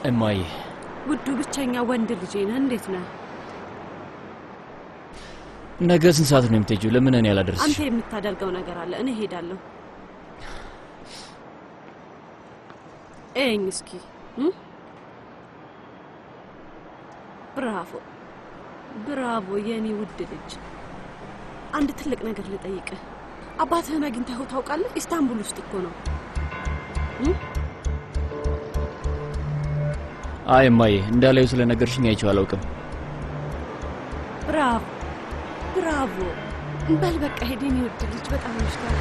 እማዬ ውዱ ብቸኛ ወንድ ልጄ ነህ እንዴት ነህ ነገ ስንት ሰዓት ነው የምትሄጂው ለምን እኔ አላደርስሽ አንተ የምታደርገው ነገር አለ እኔ ሄዳለሁ እስኪ ብራቮ የኔ ውድ ልጅ አንድ ትልቅ ነገር ልጠይቅህ አባትህን አግኝተኸው ታውቃለህ ኢስታንቡል ውስጥ እኮ ነው አይ እማዬ እንዳለው ስለነገርሽኝ አይቼው አላውቅም ብራቮ እንበል በቃ ሄደን ይወድ ልጅ በጣም ይሽታል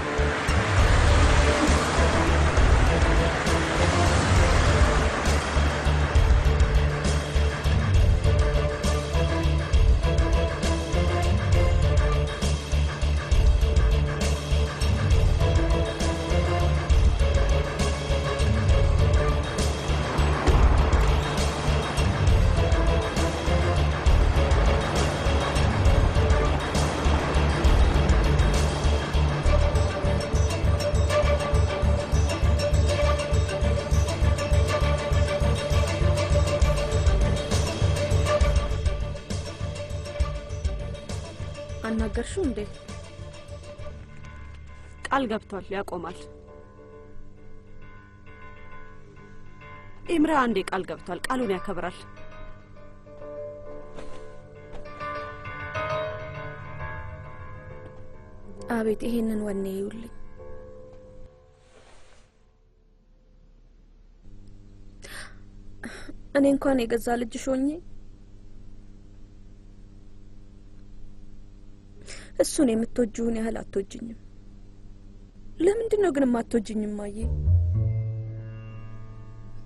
አናገርሽው እንዴ ቃል ገብቷል ያቆማል ኢምራ አንዴ ቃል ገብቷል ቃሉን ያከብራል አቤት ይሄንን ወኔ ይውልኝ እኔ እንኳን የገዛ ልጅሽ ሆኜ እሱን የምትወጂውን ያህል አትወጂኝም ለምንድነው ግን የማትወጂኝም ማዬ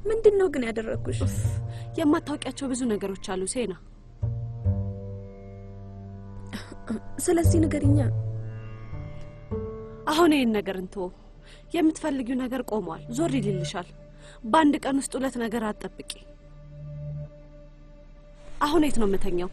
ምንድነው ግን ያደረኩሽ የማታውቂያቸው ብዙ ነገሮች አሉ ሴና ስለዚህ ነገርኛ አሁን ይሄን ነገር እንተው የምትፈልጊው ነገር ቆሟል ዞር ይልልሻል በአንድ ቀን ውስጥ ሁለት ነገር አትጠብቂ አሁን የት ነው የምተኛው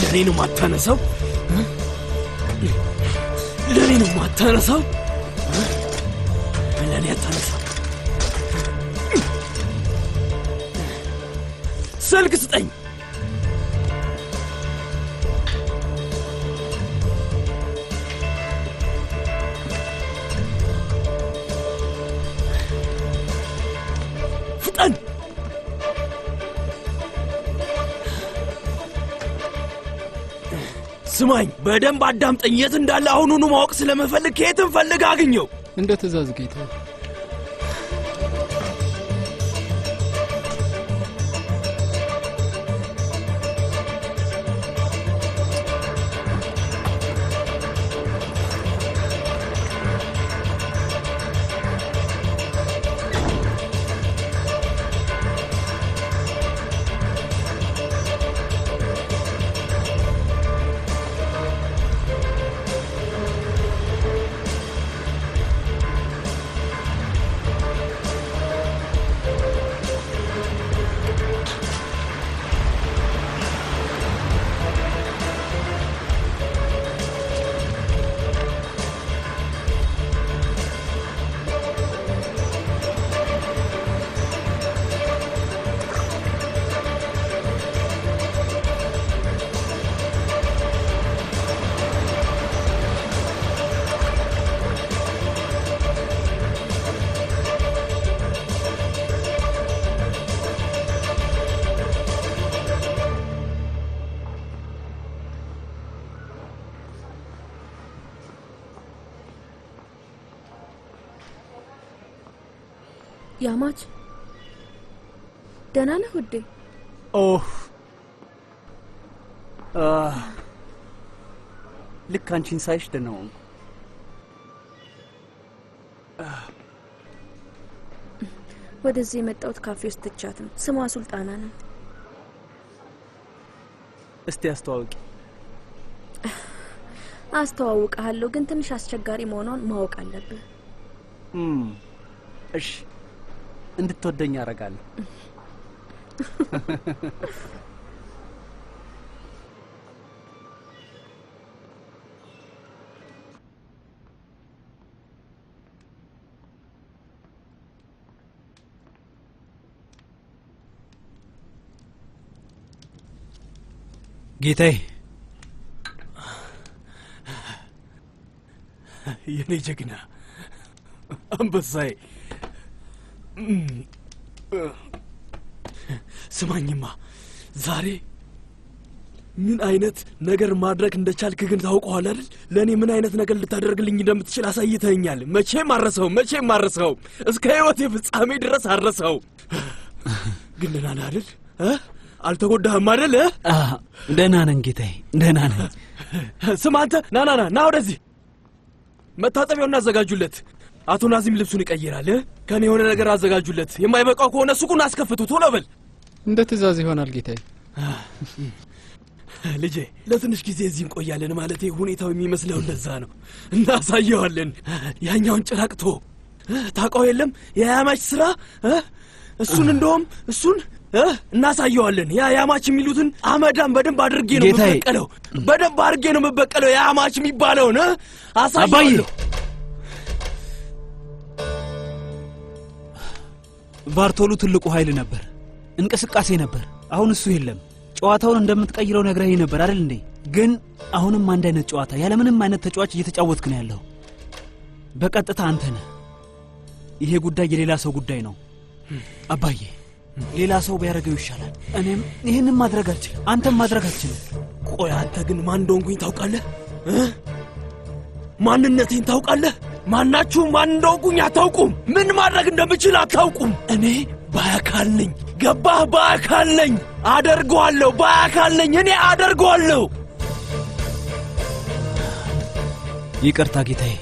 ለኔ ማታነሳው ለኔ ማታነሳው ለኔ አታነሳው ስልክ ስጠኝ ፍጠን ስማኝ በደንብ አዳምጠኝ የት እንዳለ አሁኑኑ ማወቅ ስለመፈልግ ከየትም ፈልግ አግኘው እንደ ትእዛዝ ጌታ ያማች ደህና ነህ ውዴ ልክ አንቺን ሳይሽ ደህና ሆንኩ ወደዚህ የመጣሁት ካፌ ውስጥ ትቻት ነው። ስሟ ሱልጣና ነው። እስቲ አስተዋውቂ። አስተዋውቃለሁ፣ ግን ትንሽ አስቸጋሪ መሆኗን ማወቅ አለብህ። እሺ፣ እንድትወደኝ አደርጋለሁ። ጌታዬ፣ የኔ ጀግና አንበሳዬ፣ ስማኝማ፣ ዛሬ ምን አይነት ነገር ማድረግ እንደቻልክ ግን ታውቀዋል አይደል? ለእኔ ምን አይነት ነገር ልታደርግልኝ እንደምትችል አሳይተኸኛል። መቼም አረሰው፣ እስከ ሕይወቴ ፍጻሜ ድረስ አረሰው። ግን ደህና ነህ አይደል? አልተጎዳህም አይደል? ደህና ነኝ ጌታዬ፣ ደህና ነኝ። ስማ አንተ፣ ና ወደዚህ። መታጠቢያውን አዘጋጁለት። አቶ ናዚም ልብሱን ይቀይራል። ከኔ የሆነ ነገር አዘጋጁለት። የማይበቃው ከሆነ ሱቁን አስከፍቱ። ቶሎ በል። እንደ ትእዛዝ ይሆናል ጌታዬ። ልጄ፣ ለትንሽ ጊዜ እዚህ እንቆያለን። ማለቴ ሁኔታው የሚመስለው እንደዛ ነው። እናሳየዋለን። ያኛውን ጭራቅቶ ታውቀው የለም የያማች ስራ እሱን እናሳየዋለን። ያማች የሚሉትን አመዳም በደንብ አድርጌ ነው የምበቀለው። በደንብ አድርጌ ነው የምበቀለው። ያማች የሚባለውን አሳየዋለሁ። ባርቶሉ ትልቁ ኃይል ነበር፣ እንቅስቃሴ ነበር። አሁን እሱ የለም። ጨዋታውን እንደምትቀይረው ነግረኸኝ ነበር አይደል እንዴ? ግን አሁንም አንድ አይነት ጨዋታ ያለምንም አይነት ተጫዋች እየተጫወትክ ነው ያለው። በቀጥታ አንተ ነህ። ይሄ ጉዳይ የሌላ ሰው ጉዳይ ነው አባዬ። ሌላ ሰው ቢያደርገው ይሻላል። እኔም ይህንን ማድረግ አልችልም፣ አንተም ማድረግ አልችልም። ቆይ አንተ ግን ማን እንደሆንኩኝ ታውቃለህ? ማንነቴን ታውቃለህ? ማናችሁም ማን እንደሆንኩኝ አታውቁም። ምን ማድረግ እንደምችል አታውቁም። እኔ በአካል ነኝ። ገባህ? በአካል ነኝ። አደርገዋለሁ። በአካል ነኝ። እኔ አደርገዋለሁ። ይቅርታ ጌታዬ፣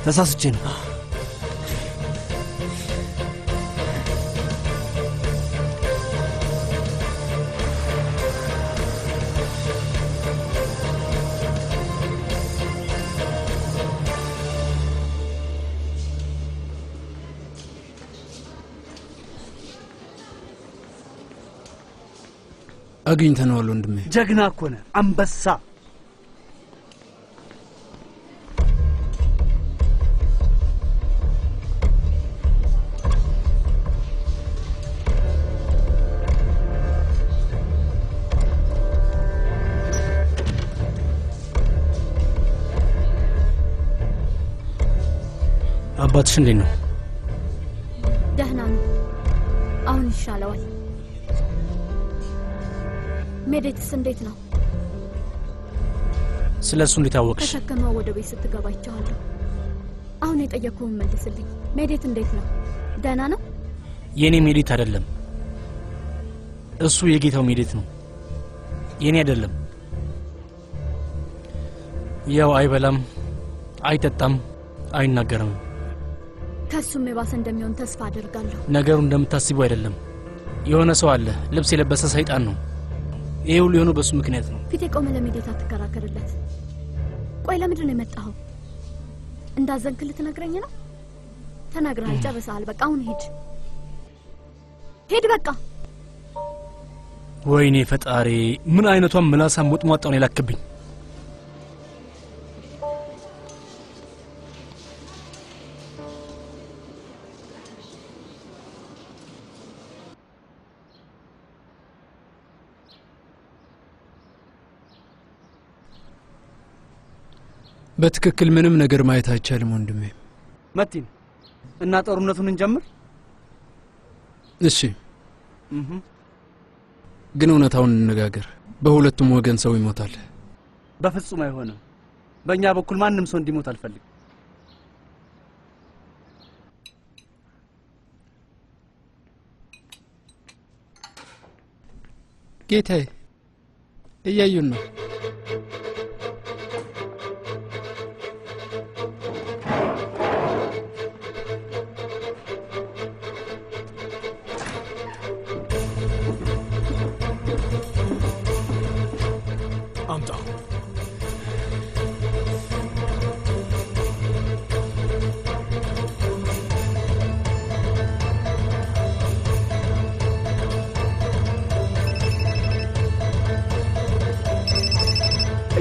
ተሳስቼ ነው። አግኝተነዋል ወንድሜ። ጀግና እኮ ነህ አንበሳ። አባትሽ እንዴት ነው? ደህና ነው። አሁን ይሻለዋል። ሜዴትስ እንዴት ነው? ስለሱ እንዴት አወቅሽ? ተሸከመው ወደ ቤት ስትገባ ይቻላል። አሁን የጠየቅኩህን መልስልኝ። ሜዴት እንዴት ነው? ደህና ነው? የኔ ሜዴት አይደለም፣ እሱ የጌታው ሜዴት ነው። የኔ አይደለም። ያው አይበላም፣ አይጠጣም፣ አይናገርም። ከሱም የባሰ እንደሚሆን ተስፋ አደርጋለሁ። ነገሩ እንደምታስበው አይደለም። የሆነ ሰው አለ፣ ልብስ የለበሰ ሰይጣን ነው። ይሄ ሁሉ የሆነው በሱ ምክንያት ነው። ፊቴ ቆመ። ለሜዴት አትከራከርለት። ቆይ ለምንድን ነው የመጣኸው? እንዳዘንክ ልትነግረኝ ነው? ተናግረሃል፣ ጨርሰሃል። በቃ አሁን ሂድ በቃ። ወይኔ ፈጣሪ፣ ምን አይነቷን ምላሳም ሞጥሟጣውን የላክብኝ። በትክክል ምንም ነገር ማየት አይቻልም ወንድሜ። መቲን እና ጦርነቱን እንጀምር። እሺ፣ ግን እውነታውን እንነጋገር። በሁለቱም ወገን ሰው ይሞታል። በፍጹም አይሆንም። በእኛ በኩል ማንም ሰው እንዲሞት አልፈልግም። ጌታዬ፣ እያዩን ነው።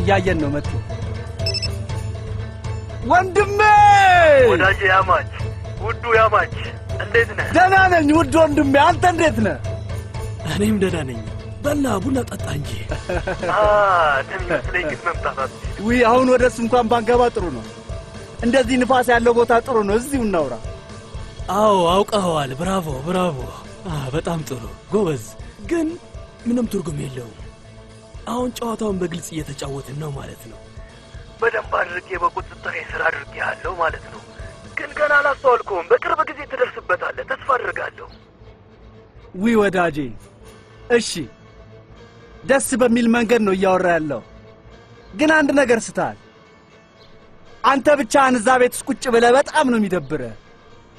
እያየን ነው መጥቶ ወንድሜ ወዳጄ ያማች ውዱ ያማች እንዴት ነህ? ደህና ነኝ ውድ ወንድሜ አንተ እንዴት ነህ? እኔም ደህና ነኝ። በላ ቡና ጠጣ እንጂ። ትንሽ ለይት መምጣታት ውይ አሁን ወደሱ እንኳን ባንገባ ጥሩ ነው። እንደዚህ ንፋስ ያለው ቦታ ጥሩ ነው። እዚሁ እናውራ። አዎ አውቀኸዋል። ብራቮ ብራቮ። በጣም ጥሩ ጎበዝ። ግን ምንም ትርጉም የለውም። አሁን ጨዋታውን በግልጽ እየተጫወትን ነው ማለት ነው። በደንብ አድርጌ በቁጥጥር ስር አድርጌሃለሁ ማለት ነው። ግን ገና አላስተዋልኩም። በቅርብ ጊዜ ትደርስበታለህ ተስፋ አድርጋለሁ። ውይ ወዳጄ እሺ ደስ በሚል መንገድ ነው እያወራ ያለው። ግን አንድ ነገር ስተሃል። አንተ ብቻህን እዛ ቤት ውስጥ ቁጭ ብለህ በጣም ነው የሚደብርህ።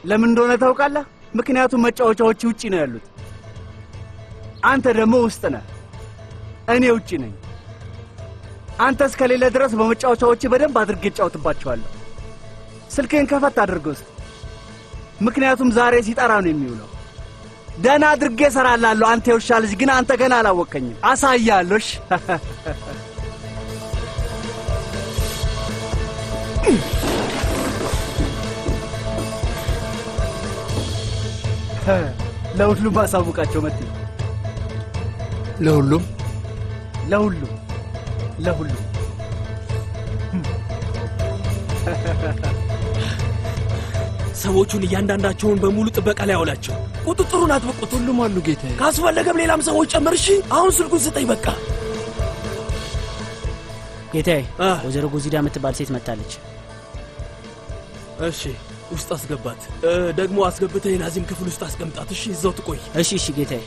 ለምን እንደሆነ ታውቃለህ? ምክንያቱም መጫወቻዎች ውጪ ነው ያሉት። አንተ ደግሞ ውስጥ ነህ፣ እኔ ውጪ ነኝ። አንተ እስከሌለ ድረስ በመጫወቻዎች በደንብ አድርጌ እጫወትባቸዋለሁ። ስልክህን ከፈት አድርገው እስቲ፣ ምክንያቱም ዛሬ ሲጠራ ነው የሚውለው። ደህና አድርጌ እሰራላለሁ። አንተ የውሻ ልጅ ግን አንተ ገና አላወቀኝም። አሳያለሁ። እሺ ለሁሉም አሳውቃቸው መጥቶ ለሁሉም ለሁሉም ለሁሉም ሰዎቹን እያንዳንዳቸውን በሙሉ ጥበቃ ላይ አውላቸው። ቁጥጥሩን አጥብቁት። ሁሉም አሉ ጌታዬ። ካስፈለገም ሌላም ሰዎች ጨምር። እሺ አሁን ስልኩን ስጠኝ በቃ። ጌታዬ ወይዘሮ ጎዚዳ የምትባል ሴት መጣለች። እሺ ውስጥ አስገባት። ደግሞ አስገብተህ ናዚም ክፍል ውስጥ አስቀምጣት። እሺ እዛው ትቆይ። እሺ እሺ ጌታዬ።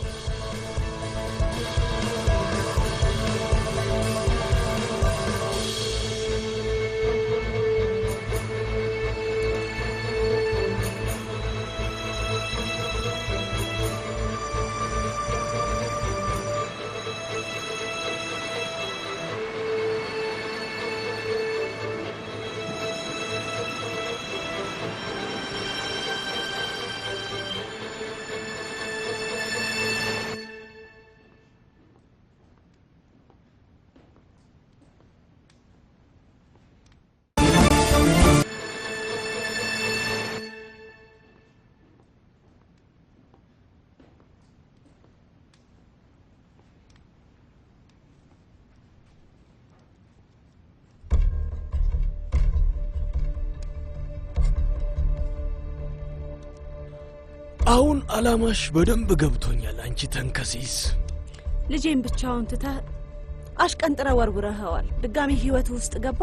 አሁን አላማሽ በደንብ ገብቶኛል። አንቺ ተንከሲስ ልጄን ብቻውን ትተህ አሽቀንጥረ ወርውረኸዋል። ድጋሚ ህይወት ውስጥ ገባ።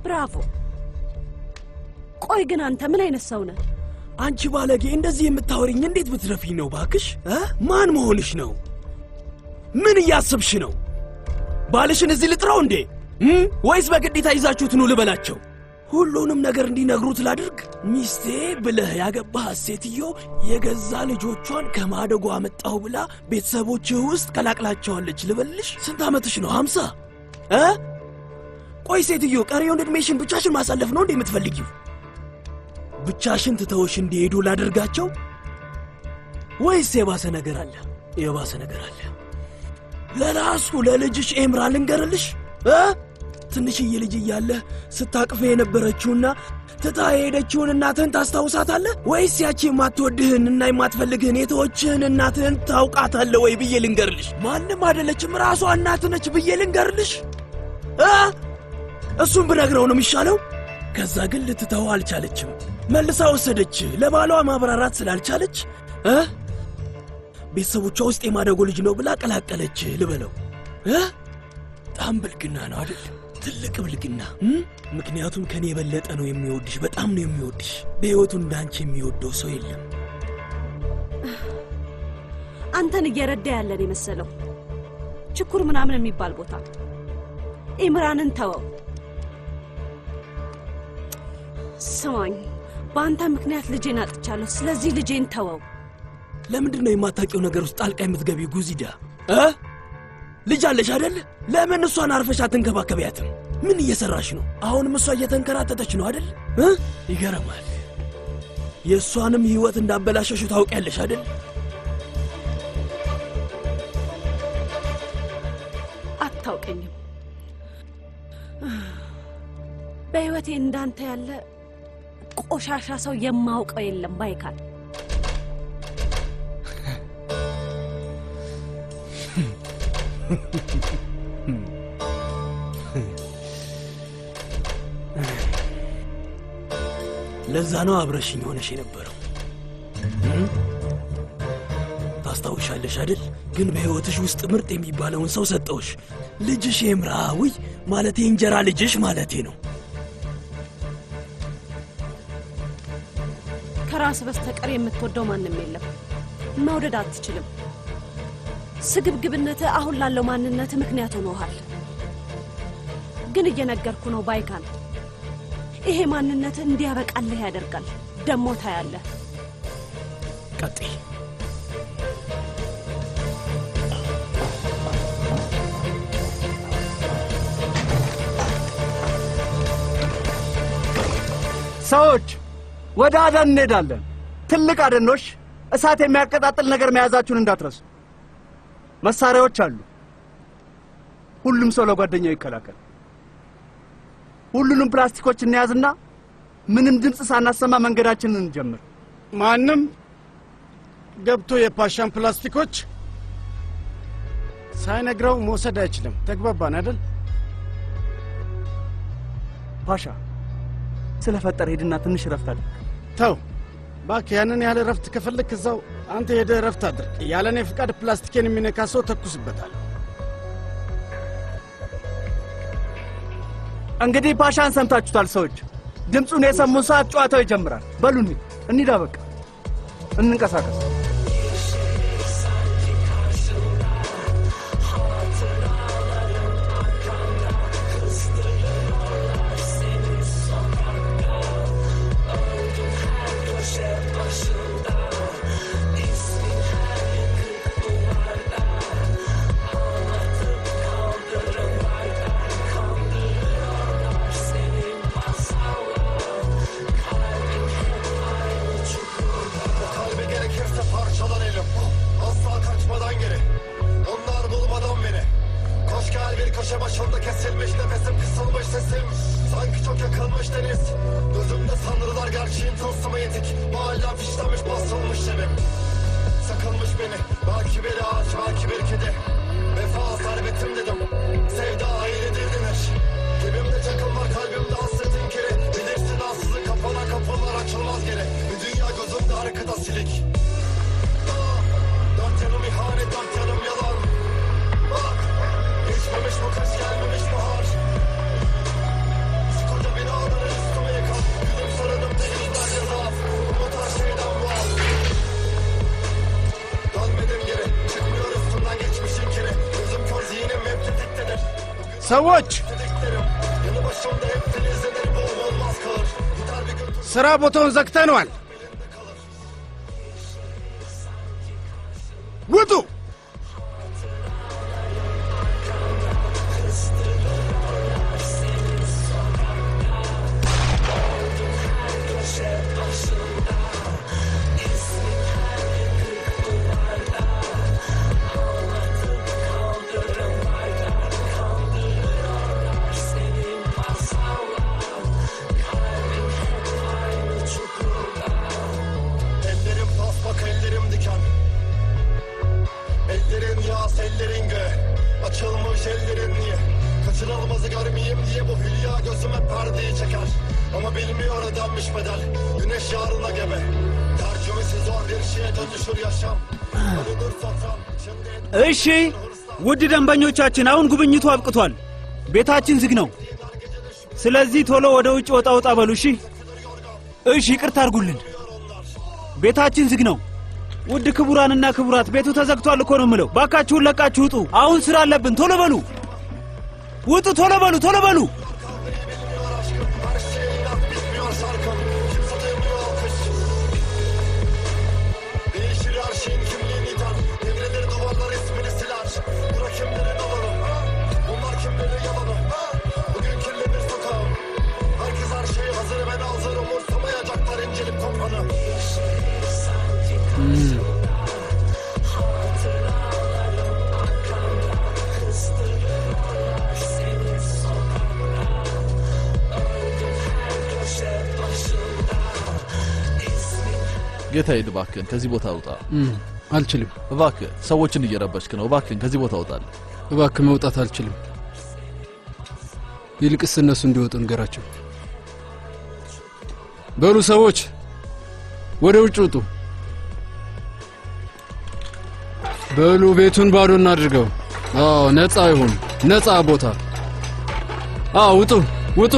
ብራቮ። ቆይ ግን አንተ ምን አይነት ሰው ነህ? አንቺ ባለጌ፣ እንደዚህ የምታወሪኝ እንዴት ብትረፊኝ ነው ባክሽ? ማን መሆንሽ ነው? ምን እያስብሽ ነው? ባልሽን እዚህ ልጥራው እንዴ? ወይስ በግዴታ ይዛችሁት ነው ልበላቸው? ሁሉንም ነገር እንዲነግሩት ላድርግ? ሚስቴ ብለህ ያገባህ ሴትዮ የገዛ ልጆቿን ከማደጎ አመጣሁ ብላ ቤተሰቦችህ ውስጥ ቀላቅላቸዋለች ልበልሽ? ስንት ዓመትሽ ነው? 50? ቆይ ሴትዮ ቀሪውን ዕድሜሽን ብቻሽን ማሳለፍ ነው እንዴ የምትፈልጊው? ብቻሽን ትተውሽ እንዲሄዱ ላድርጋቸው ወይስ የባሰ ነገር አለ? የባሰ ነገር አለ። ለራሱ ለልጅሽ ኤምራ ልንገርልሽ። ትንሽዬ ልጅ እያለህ ስታቅፈ የነበረችውና ትታ የሄደችውን እናትህን ታስታውሳታለህ ወይስ ያቺ የማትወድህን እና የማትፈልግህን የተወችህን እናትህን ታውቃታለህ ወይ ብዬ ልንገርልሽ? ማንም አይደለችም፣ ራሷ እናትህ ነች ብዬ ልንገርልሽ? እሱም ብነግረው ነው የሚሻለው። ከዛ ግን ልትተው አልቻለችም። መልሳ ወሰደች። ለባሏ ማብራራት ስላልቻለች ቤተሰቦቿ ውስጥ የማደጎ ልጅ ነው ብላ ቀላቀለች ልበለው? በጣም ብልግና ነው አይደል? ትልቅ ብልግና። ምክንያቱም ከኔ የበለጠ ነው የሚወድሽ፣ በጣም ነው የሚወድሽ። በሕይወቱ እንዳንቺ የሚወደው ሰው የለም። አንተን እየረዳ ያለን የመሰለው ችኩር ምናምን የሚባል ቦታ። ኢምራንን ተወው። ስማኝ፣ በአንተ ምክንያት ልጄን አጥቻለሁ። ስለዚህ ልጄን ተወው። ለምንድን ነው የማታውቂው ነገር ውስጥ ጣልቃ የምትገቢ ጉዚዳ? ልጅ አለሽ አይደል? ለምን እሷን አርፈሽ አትንከባከቢያትም? ምን እየሰራሽ ነው? አሁንም እሷ እየተንከራተተች ነው አይደል? ይገርማል። የእሷንም ሕይወት እንዳበላሸሹ ታውቂያለሽ አይደል? አታውቀኝም። በህይወቴ እንዳንተ ያለ ቆሻሻ ሰው የማውቀው የለም ባይካል። ለዛ ነው አብረሽኝ ሆነሽ የነበረው። ታስታውሻለሽ አይደል? ግን በህይወትሽ ውስጥ ምርጥ የሚባለውን ሰው ሰጠውሽ። ልጅሽ የምራዊ ማለቴ እንጀራ ልጅሽ ማለቴ ነው። ከራስ በስተቀር የምትወደው ማንንም የለም። መውደድ አትችልም። ስግብግብነት አሁን ላለው ማንነት ምክንያት ሆኖሃል። ግን እየነገርኩ ነው ባይካን፣ ይሄ ማንነት እንዲያበቃልህ ያደርጋል። ደሞ ታያለህ። ቀጥይ። ሰዎች ወደ አደን እንሄዳለን። ትልቅ አደኖች እሳት የሚያቀጣጥል ነገር መያዛችሁን እንዳትረሱ። መሳሪያዎች አሉ። ሁሉም ሰው ለጓደኛው ይከላከል። ሁሉንም ፕላስቲኮች እንያዝና ምንም ድምፅ ሳናሰማ መንገዳችንን እንጀምር። ማንም ገብቶ የፓሻን ፕላስቲኮች ሳይነግረው መውሰድ አይችልም። ተግባባን አይደል? ፓሻ ስለፈጠረ ሄድና ትንሽ ረፍት አድርግ። ተው እባክህ፣ ያንን ያህል ረፍት ከፈለክ እዛው አንተ ሄደህ ረፍት አድርግ። ያለኔ ፍቃድ ፕላስቲኬን የሚነካ ሰው ተኩስበታል። እንግዲህ ፓሻን ሰምታችሁታል ሰዎች። ድምፁን የሰሙ ሰዓት ጨዋታው ይጀምራል። በሉ እንሂድ፣ በቃ እንንቀሳቀስ። köşe başımda kesilmiş nefesim kısılmış sesim sanki çok yakılmış deniz gözümde sanrılar gerçeğin tılsımı yetik mahallem fişlenmiş basılmış cebim sakılmış beni belki bir ağaç belki bir kedi vefa servetim dedim sevda ayrıdır denir cebimde çakıl var kalbimde hasretin kiri bilirsin ansızın kapana kapılar açılmaz geri bir dünya gözümde arkada silik dört yanım ihanet dört yanım yalan bak geçmemiş bu kış gelmemiş bahar şu koca binaları üstüme yıkan gülüm sarınıp da yüzlerce zaaf umut her şeyden var dönmedim geri çıkmıyor üstümden geçmişin kiri gözüm kör zihnim hep tetiktedir ሰዎች yanı başımda hep filizlenir bu olmaz kalır gider bir gün ስራ ቦታውን ዘግተነዋል ውጡ ellerim paspak ellerim diken ellerin yağ ellerin gö açılmış ellerin niye kaçırılmazı görmeyeyim diye bu hülya gözüme perdeyi çeker ama bilmiyor ödenmiş bedel güneş yarına gebe tercümesi zor bir şeye dönüşür yaşam alınır satran እሺ ውድ ደንበኞቻችን አሁን ጉብኝቱ አብቅቷል ቤታችን ዝግ ነው ስለዚህ ቶሎ ወደ ውጭ ወጣ በሉ እሺ ይቅርታ አድርጉልን ቤታችን ዝግ ነው ውድ ክቡራንና ክቡራት ቤቱ ተዘግቷል እኮ ነው የምለው ባካችሁን ለቃችሁ ውጡ አሁን ስራ አለብን ቶሎ በሉ ውጡ ቶሎ በሉ bitmiyor şarkım kimse duymuyor alkış değişir her şeyin kimliğini iter devrilir duvarlar ismini siler bura kimlerin alanı bunlar kimlerin yalanı bugün kirlenir sokağım herkes her şeye hazır ben hazırım umursamayacaklar incelip toprağını ጌታዬ እባክህን ከዚህ ቦታ ውጣ። አልችልም። እባክህ ሰዎችን እየረበሽክ ነው። እባክህን ከዚህ ቦታ ውጣ። እባክህ መውጣት አልችልም። ይልቅስ እነሱ እንዲወጡ ንገራቸው። በሉ ሰዎች ወደ ውጭ ውጡ። በሉ ቤቱን ባዶ እናድርገው። ነፃ ይሁን። ነፃ ቦታ። ውጡ ውጡ።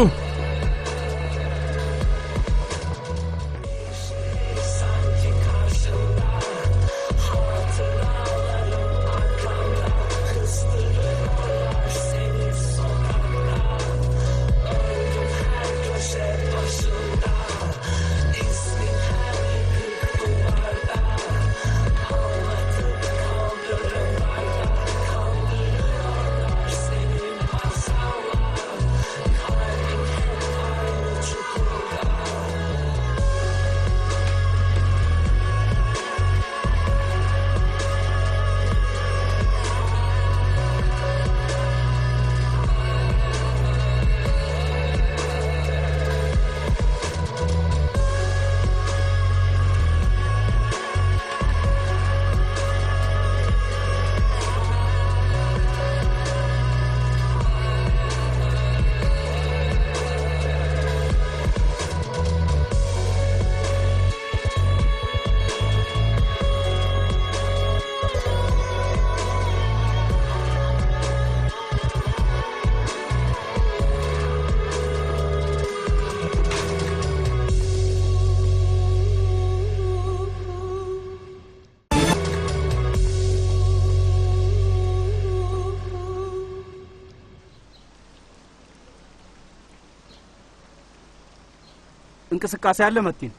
እንቅስቃሴ አለ መጥተን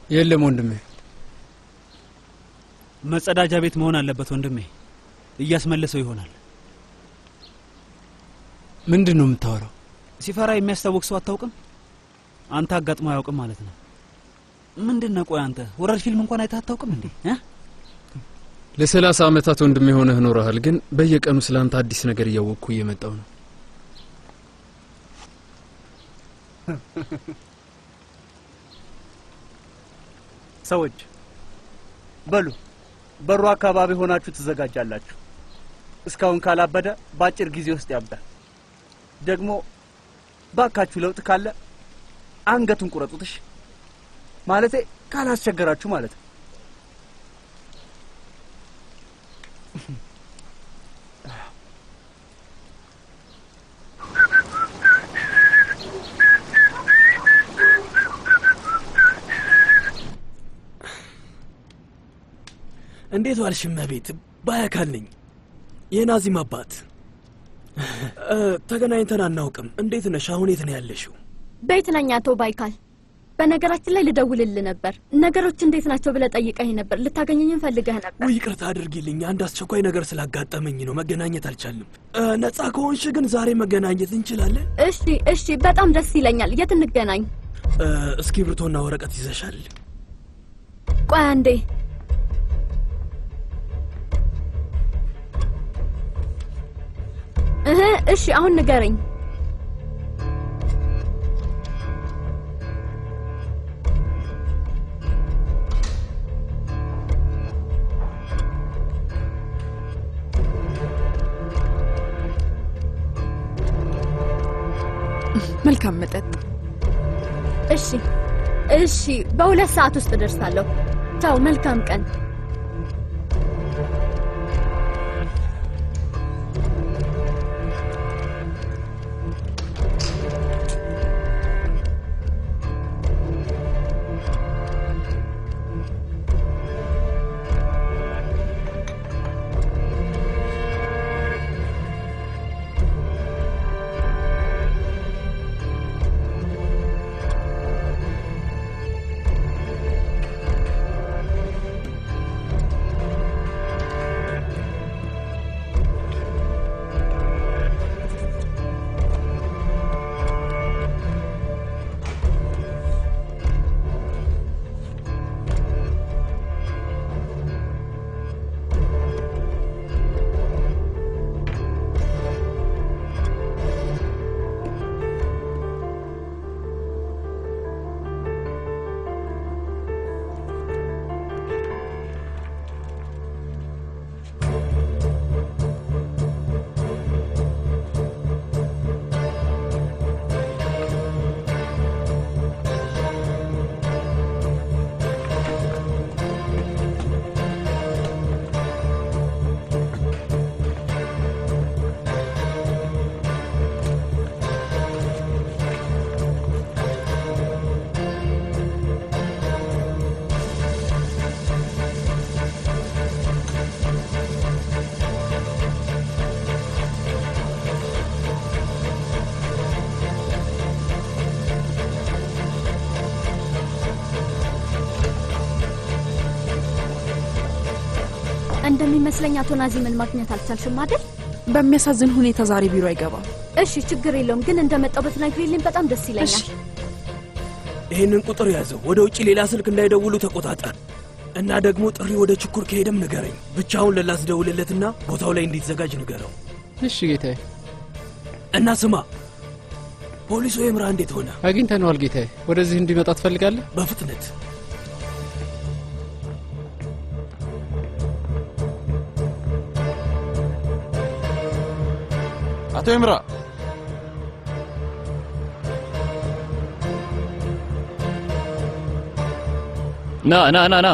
የለም ወንድሜ። መጸዳጃ ቤት መሆን አለበት ወንድሜ። እያስመለሰው ይሆናል። ምንድነው የምታወራው? ሲፈራ የሚያስታውቅ ሰው አታውቅም? አንተ አጋጥሞ አያውቅም ማለት ነው። ምንድነው? ቆይ አንተ ሆረር ፊልም እንኳን አይተህ አታውቅም እንዴ? ለ30 ዓመታት ወንድሜ ሆነህ ኖረሃል። ግን በየቀኑ ስላንተ አዲስ ነገር እያወቅኩ እየመጣው ነው። ሰዎች በሉ በሩ አካባቢ ሆናችሁ ትዘጋጃላችሁ። እስካሁን ካላበደ ባጭር ጊዜ ውስጥ ያብዳል። ደግሞ ባካችሁ ለውጥ ካለ አንገቱን ቁረጡትሽ። ማለቴ ካላስቸገራችሁ ማለት ነው። እንዴት ዋልሽ እመቤት? ባያካል ነኝ። የናዚም አባት። ተገናኝተን አናውቅም። እንዴት ነሽ? አሁን የት ነው ያለሽው? ቤት ነኝ አቶ ባይካል። በነገራችን ላይ ልደውልልህ ነበር። ነገሮች እንዴት ናቸው ብለህ ጠይቀኝ ነበር። ልታገኘኝ ፈልገህ ነበር። ውይ ይቅርታ አድርጊልኝ። አንድ አስቸኳይ ነገር ስላጋጠመኝ ነው። መገናኘት አልቻልንም። ነፃ ከሆንሽ ግን ዛሬ መገናኘት እንችላለን? እሺ፣ በጣም ደስ ይለኛል። የት እንገናኝ? እስክሪብቶና ወረቀት ይዘሻል? ቆይ አንዴ። እሺ አሁን ንገረኝ። መልካም መጠጥ። እሺ፣ በ2 ሰዓት ውስጥ ደርሳለሁ። ቻው፣ መልካም ቀን። እንደሚመስለኝ አቶ ናዚምን ማግኘት አልቻልሽም አይደል? በሚያሳዝን ሁኔታ ዛሬ ቢሮ አይገባም። እሺ ችግር የለውም፣ ግን እንደመጣው በትነግሪልኝ በጣም ደስ ይለኛል። ይሄንን ቁጥር ያዘው። ወደ ውጪ ሌላ ስልክ እንዳይደውሉ ተቆጣጠር። እና ደግሞ ጥሪ ወደ ችኩር ከሄደም ንገረኝ። ብቻውን ለላስደውልለትና ቦታው ላይ እንዲዘጋጅ ንገረው። እሺ ጌታዬ። እና ስማ፣ ፖሊሱ የምራ እንዴት ሆነ? አግኝተነዋል ጌታዬ። ወደዚህ እንዲመጣ ትፈልጋለህ? በፍጥነት። አቶ ይምራ ና ና ና ና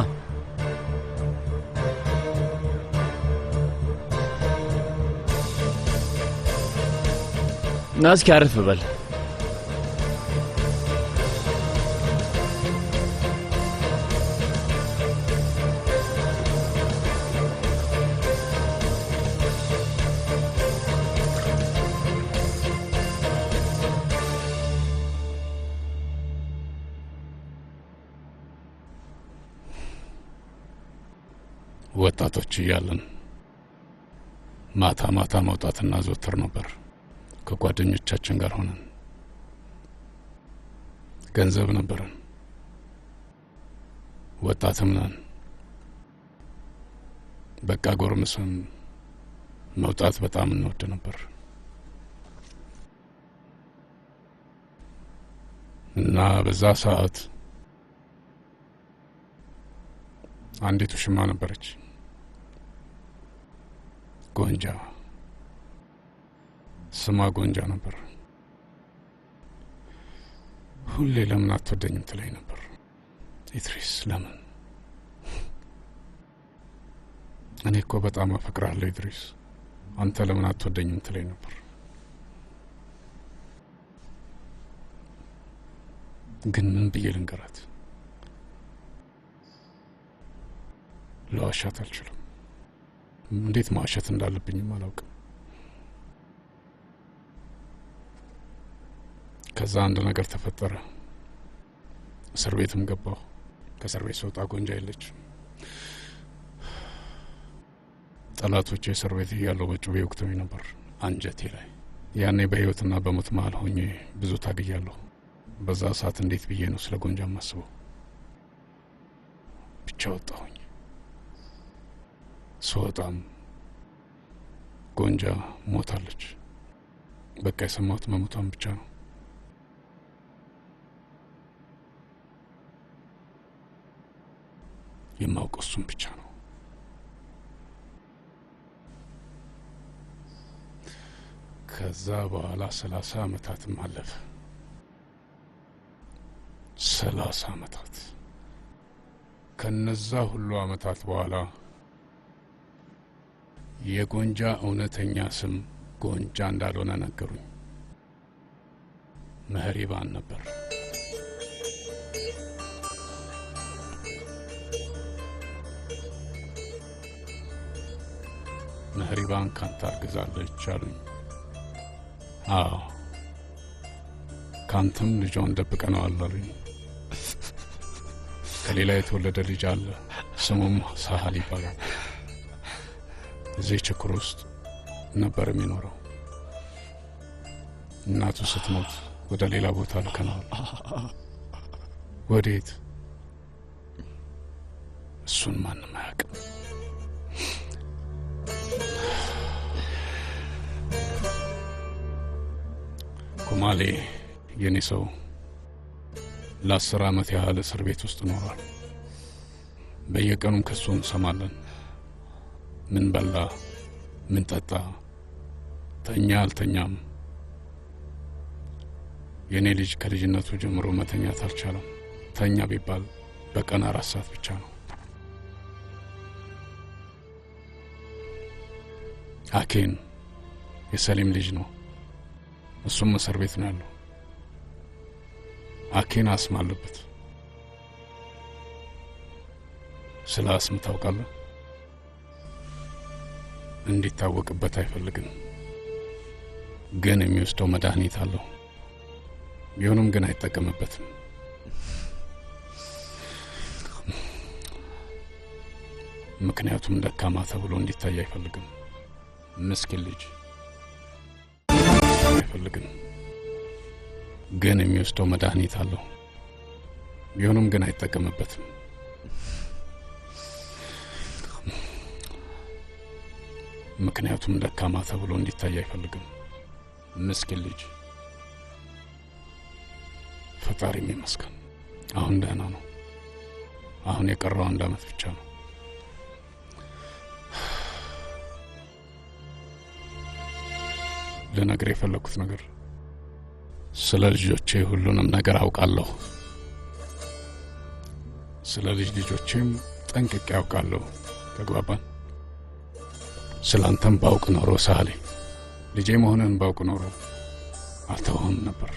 ና እስኪ አረፍ በል። ወጣቶች እያለን ማታ ማታ መውጣትና ዘወትር ነበር ከጓደኞቻችን ጋር ሆነን። ገንዘብ ነበረን፣ ወጣትም ነን። በቃ ጎርምሰን መውጣት በጣም እንወድ ነበር እና በዛ ሰዓት አንዲት ውሽማ ነበረች፣ ጎንጃ። ስሟ ጎንጃ ነበር። ሁሌ ለምን አትወደኝም ትለኝ ነበር። ኢድሪስ ለምን? እኔ እኮ በጣም አፈቅራለሁ ኢድሪስ፣ አንተ ለምን አትወደኝም ትለኝ ነበር። ግን ምን ብዬ ልንገራት? ለዋሻት አልችልም። እንዴት ማዋሸት እንዳለብኝም አላውቅም። ከዛ አንድ ነገር ተፈጠረ። እስር ቤትም ገባሁ። ከእስር ቤት ስወጣ ጎንጃ የለች። ጠላቶቼ እስር ቤት እያለሁ በጩቤ ወቅተውኝ ነበር አንጀቴ ላይ። ያኔ በህይወትና በሞት መሀል ሆኜ ብዙ ታግያለሁ። በዛ ሰዓት እንዴት ብዬ ነው ስለ ጎንጃ ማስበው? ብቻ ወጣሁኝ። ስወጣም ጎንጃ ሞታለች። በቃ የሰማሁት መሞቷን ብቻ ነው። የማውቀው እሱም ብቻ ነው። ከዛ በኋላ 30 ዓመታትም አለፈ። 30 ዓመታት። ከነዛ ሁሉ ዓመታት በኋላ የጎንጃ እውነተኛ ስም ጎንጃ እንዳልሆነ ነገሩኝ። መህሪባን ነበር። መህሪባን ካንተ አርግዛለች አሉኝ። አዎ ካንተም ልጇን ደብቀነዋል አሉኝ። ከሌላ የተወለደ ልጅ አለ፣ ስሙም ሳህል ይባላል። እዚህ ችኩር ውስጥ ነበር የሚኖረው። እናቱ ስትሞት ወደ ሌላ ቦታ ልከነዋል። ወዴት? እሱን ማንም አያውቅም። ኩማሌ የኔ ሰው ለ10 ዓመት ያህል እስር ቤት ውስጥ ኖሯል። በየቀኑም ከሱ እንሰማለን። ምን በላ፣ ምን ጠጣ፣ ተኛ አልተኛም። የኔ ልጅ ከልጅነቱ ጀምሮ መተኛት አልቻለም። ተኛ ቢባል በቀን 4 ሰዓት ብቻ ነው። አኬን የሰሊም ልጅ ነው። እሱም እስር ቤት ነው ያለው። አኬን አስም አለበት። ስለ አስም ታውቃለህ? እንዲታወቅበት አይፈልግም፣ ግን የሚወስደው መድኃኒት አለው። ቢሆንም ግን አይጠቀምበትም። ምክንያቱም ደካማ ተብሎ እንዲታይ አይፈልግም። ምስኪን ልጅ አይፈልግም። ግን የሚወስደው መድኃኒት አለው። ቢሆንም ግን አይጠቀምበትም። ምክንያቱም ደካማ ተብሎ እንዲታይ አይፈልግም። ምስኪን ልጅ። ፈጣሪ ይመስገን አሁን ደህና ነው። አሁን የቀረው 1 ዓመት ብቻ ነው። ልነግር የፈለኩት ነገር ስለ ልጆቼ ሁሉንም ነገር አውቃለሁ። ስለ ልጆቼም ጠንቅቄ አውቃለሁ። ተግባባን? ስላንተም ባውቅ ኖሮ ሳሌ ልጄ መሆንህን ባውቅ ኖሮ አልተውህም ነበር።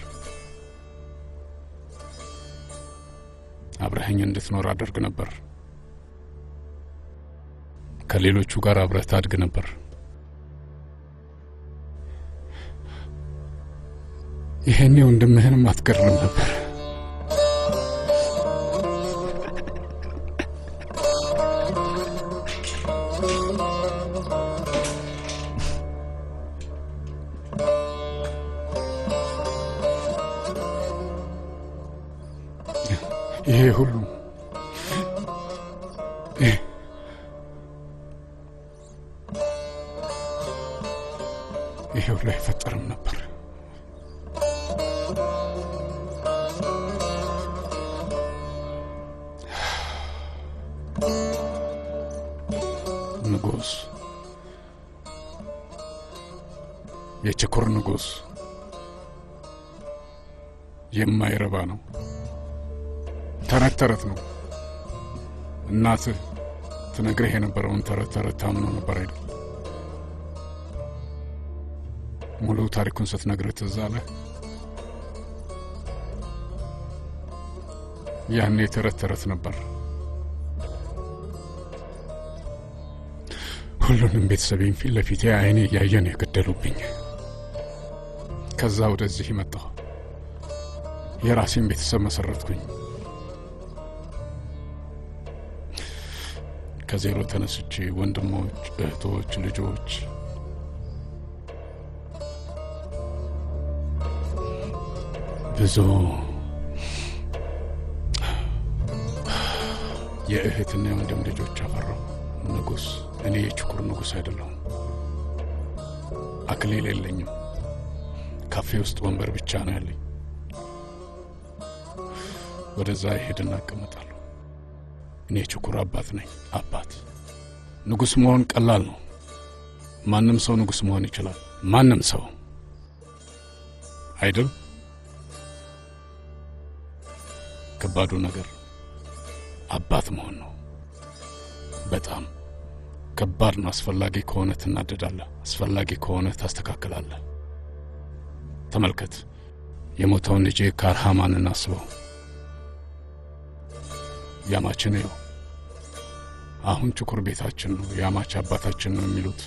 አብረኸኝ እንድትኖር አደርግ ነበር። ከሌሎቹ ጋር አብረህ ታድግ ነበር። ይሄኔ ወንድምህንም አትገርም ነበር። ይሄ ሁሉ ይሄ ሁሉ አይፈጠርም ነበር። ንጉስ፣ የችኩር ንጉስ የማይረባ ነው። ተረት ተረት ነው። እናትህ ትነግርህ የነበረውን ተረት ተረት ታምነው ነበር አይደል? ሙሉ ታሪኩን ስትነግርህ ትዝ አለህ? ያኔ ተረት ተረት ነበር። ሁሉንም ቤተሰቤን ፊት ለፊቴ አይኔ እያየ ነው የገደሉብኝ። ከዛ ወደዚህ መጣሁ። የራሴን ቤተሰብ መሰረትኩኝ። ከዜሮ ተነስቼ ወንድሞች፣ እህቶች፣ ልጆች ብዙ የእህትና የወንድም ልጆች አፈራሁ። ንጉስ፣ እኔ የችኩር ንጉስ አይደለሁም። አክሊል የለኝም። ካፌ ውስጥ ወንበር ብቻ ነው ያለኝ። ወደዛ ይሄድና እቀመጣለሁ። እኔ የችኩር አባት ነኝ። አባት። ንጉስ መሆን ቀላል ነው። ማንም ሰው ንጉስ መሆን ይችላል። ማንም ሰው አይደል? ከባዱ ነገር አባት መሆን ነው። በጣም ከባድ ነው። አስፈላጊ ከሆነ ትናደዳለህ፣ አስፈላጊ ከሆነ ታስተካክላለህ። ተመልከት፣ የሞተውን ልጄ ካርሃማንን አስበው። ያማችን ነው። አሁን ችኩር ቤታችን ነው፣ ያማች አባታችን ነው የሚሉት።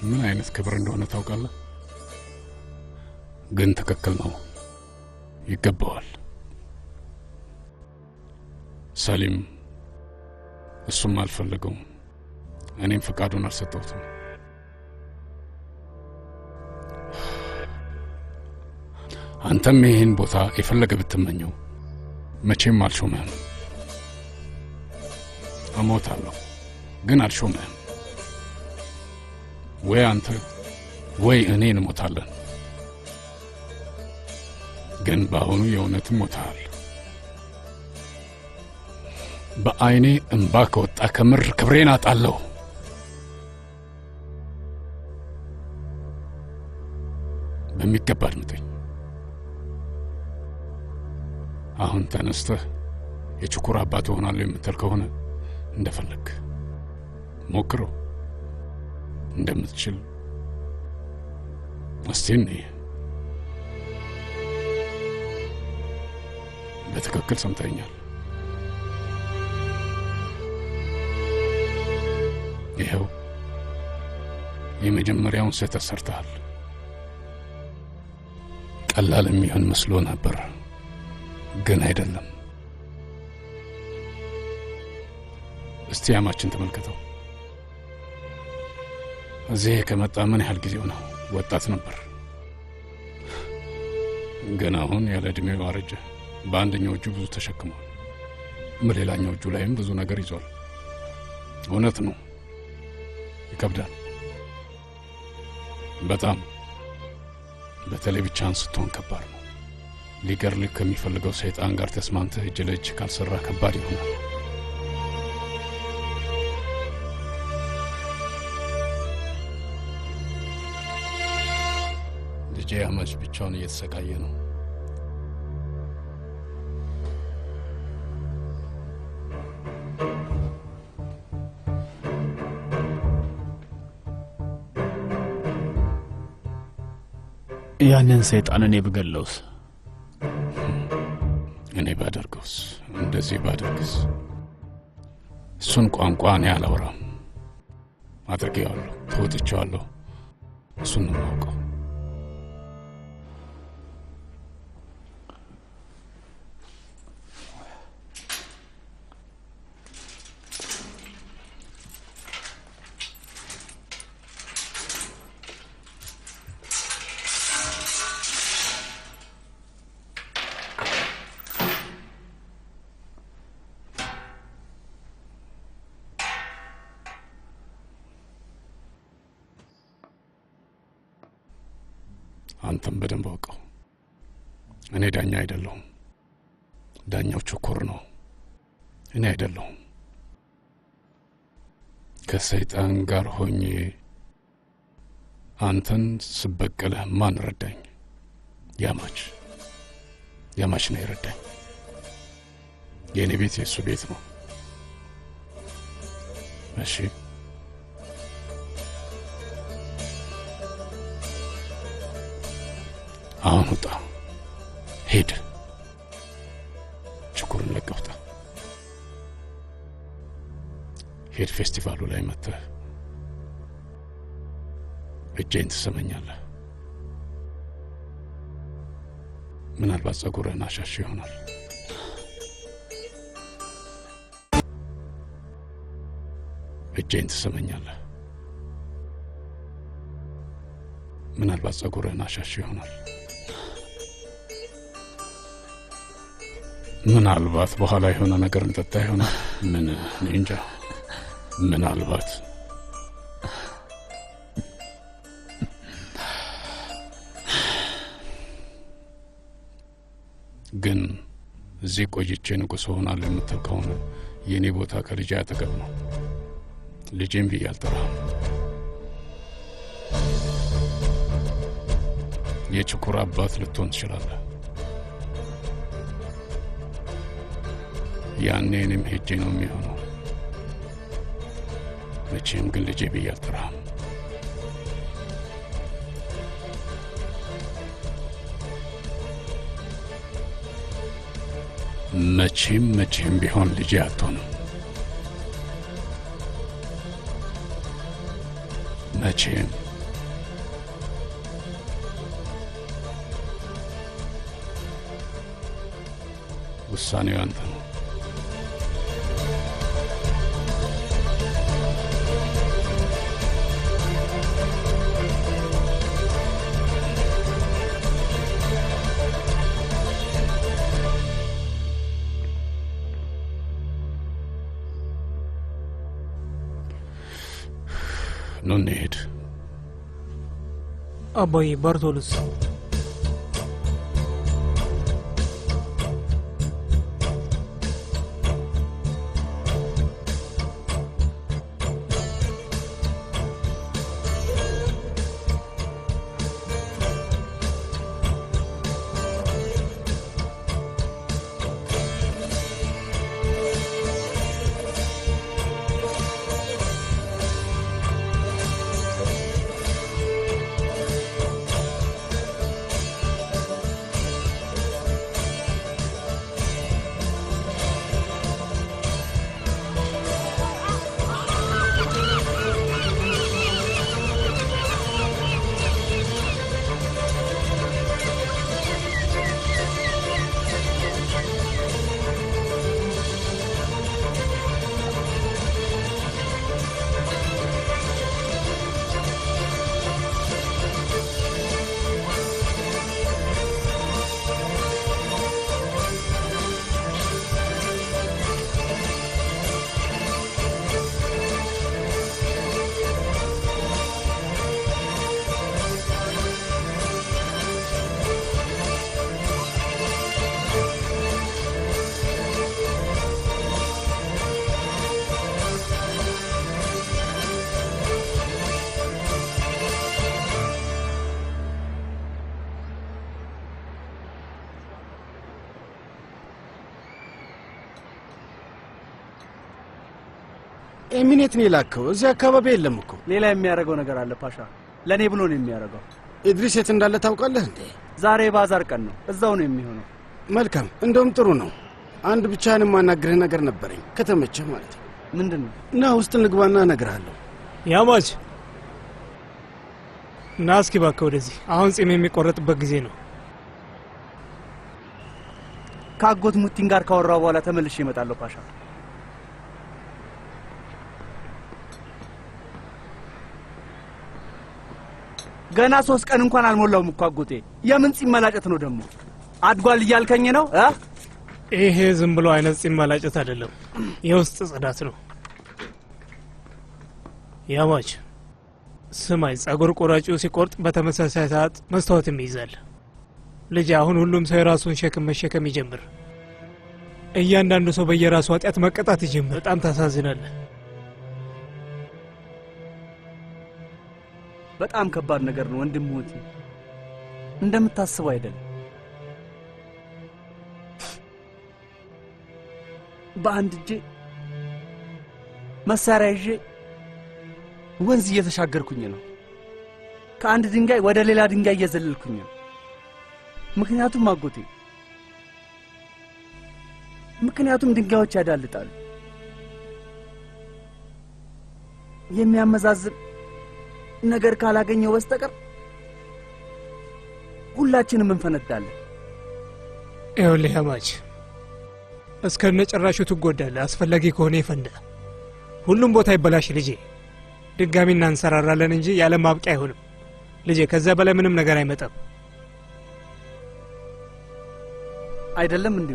ምን አይነት ክብር እንደሆነ ታውቃለህ? ግን ትክክል ነው፣ ይገባዋል። ሰሊም እሱም አልፈለገውም፣ እኔም ፈቃዱን አልሰጠሁትም። አንተም ይህን ቦታ የፈለገ ብትመኘው መቼም አልሾምህም። እሞታለሁ ግን አልሾምህም። ወይ አንተ ወይ እኔ እንሞታለን። ግን በአሁኑ የእውነትም ሞተሃል። በአይኔ እንባ ከወጣ ከምር ክብሬን አጣለሁ። በሚገባ አድምጠኝ። አሁን ተነስተህ የችኩር አባት ሆናለሁ የምትል ከሆነ እንደፈለግ ሞክረው። እንደምትችል እስቲ እንይ። በትክክል ሰምተኛል። ይኸው የመጀመሪያውን ስህተት ሰርተሃል። ቀላል የሚሆን መስሎ ነበር፣ ግን አይደለም። እስቲ ያማችን ተመልከተው። እዚህ ከመጣ ምን ያህል ጊዜው ነው? ወጣት ነበር፣ ግን አሁን ያለ ዕድሜው አረጀ። በአንደኛው እጁ ብዙ ተሸክሟል፣ በሌላኛው እጁ ላይም ብዙ ነገር ይዟል። እውነት ነው፣ ይከብዳል በጣም። በተለይ ብቻህን ስትሆን ከባድ ነው። ሊገርልህ ከሚፈልገው ሰይጣን ጋር ተስማምተህ እጅ ለእጅ ካልሰራ ከባድ ይሆናል። ልጄ አማች ብቻውን እየተሰቃየ ነው። ያንን ሰይጣን እኔ ብገለውስ? እኔ ባደርገውስ? እንደዚህ ባደርግስ? እሱን ቋንቋ እኔ አላወራም። አድርጌዋለሁ፣ ተወጥቼዋለሁ። እሱን ነው የማውቀው። አንተም በደንብ አውቀው። እኔ ዳኛ አይደለሁም። ዳኛው ቸኮር ነው፣ እኔ አይደለሁም። ከሰይጣን ጋር ሆኜ አንተን ስበቀለህ ማን ረዳኝ? ያማች ነው የረዳኝ። የእኔ ቤት የእሱ ቤት ነው። እሺ አሁን ውጣ፣ ሄድ፣ ችኩርን ለቀህ ውጣ። ሄድ፣ ፌስቲቫሉ ላይ መጥተህ እጄን ትሰመኛለህ። ምናልባት ጸጉርህን አሻሽ ይሆናል። እጄን ትሰመኛለህ። ምናልባት ጸጉርህን አሻሽ ይሆናል። ምናልባት በኋላ የሆነ ነገር እንጠጣ ይሆናል። ምን እንጃ። ምናልባት ግን እዚህ ቆይቼ ንጉሥ ሆናለሁ የምትል ከሆነ የኔ ቦታ ከልጄ አጠገብ ነው። ልጄም ብዬ አልጠራህም። የችኩር አባት ልትሆን ትችላለህ። ያኔ እኔም ሄጄ ነው የሚሆነው። መቼም ግን ልጄ ብዬ አልጠራህም። መቼም ቢሆን ልጄ አትሆንም። መቼም ውሳኔው አንተ ነው። ኑ እንሂድ። አባዬ ባርቶልስ? ኤሚኔት ነው የላከው። እዚህ አካባቢ የለም እኮ። ሌላ የሚያደርገው ነገር አለ ፓሻ። ለእኔ ብሎ ነው የሚያደርገው። ኢድሪስ የት እንዳለ ታውቃለህ እንዴ? ዛሬ ባዛር ቀን ነው፣ እዛው ነው የሚሆነው። መልካም፣ እንደውም ጥሩ ነው። አንድ ብቻህን የማናግርህ ነገር ነበረኝ፣ ከተመቸህ ማለት ነው። ምንድን ነው? ና ውስጥ እንግባና እነግርሃለሁ። ያማች ና እስኪ እባክህ ወደዚህ። አሁን ጺም የሚቆረጥበት ጊዜ ነው። ከአጎት ሙቲን ጋር ካወራው በኋላ ተመልሼ እመጣለሁ ፓሻ። ገና 3 ቀን እንኳን አልሞላውም እኮ አጎቴ። የምን ጺም መላጨት ነው ደግሞ? አድጓል እያልከኝ ነው? ይሄ ዝም ብሎ አይነት ጺም መላጨት አይደለም፣ የውስጥ ጽዳት ነው። ያማች ስማይ፣ ጸጉር ቆራጩ ሲቆርጥ በተመሳሳይ ሰዓት መስታወትም ይይዛል። ልጅ አሁን ሁሉም ሰው የራሱን ሸክም መሸከም ይጀምር። እያንዳንዱ ሰው በየራሱ ኃጢአት መቀጣት ይጀምር። በጣም ታሳዝናለህ። በጣም ከባድ ነገር ነው ወንድም ሙቲ፣ እንደምታስበው አይደለም። በአንድ እጄ መሳሪያ ይዤ ወንዝ እየተሻገርኩኝ ነው። ከአንድ ድንጋይ ወደ ሌላ ድንጋይ እየዘለልኩኝ ነው። ምክንያቱም አጎቴ፣ ምክንያቱም ድንጋዮች ያዳልጣሉ። የሚያመዛዝን ነገር ካላገኘው በስተቀር ሁላችንም እንፈነዳለን። ይኸውልህ ያማች፣ እስከነ ጭራሹ ትጎዳለህ። አስፈላጊ ከሆነ ይፈንዳ። ሁሉም ቦታ ይበላሽ ልጄ። ድጋሚ እናንሰራራለን እንጂ ያለ ማብቂያ አይሆንም ልጄ። ከዛ በላይ ምንም ነገር አይመጣም። አይደለም እንዴ?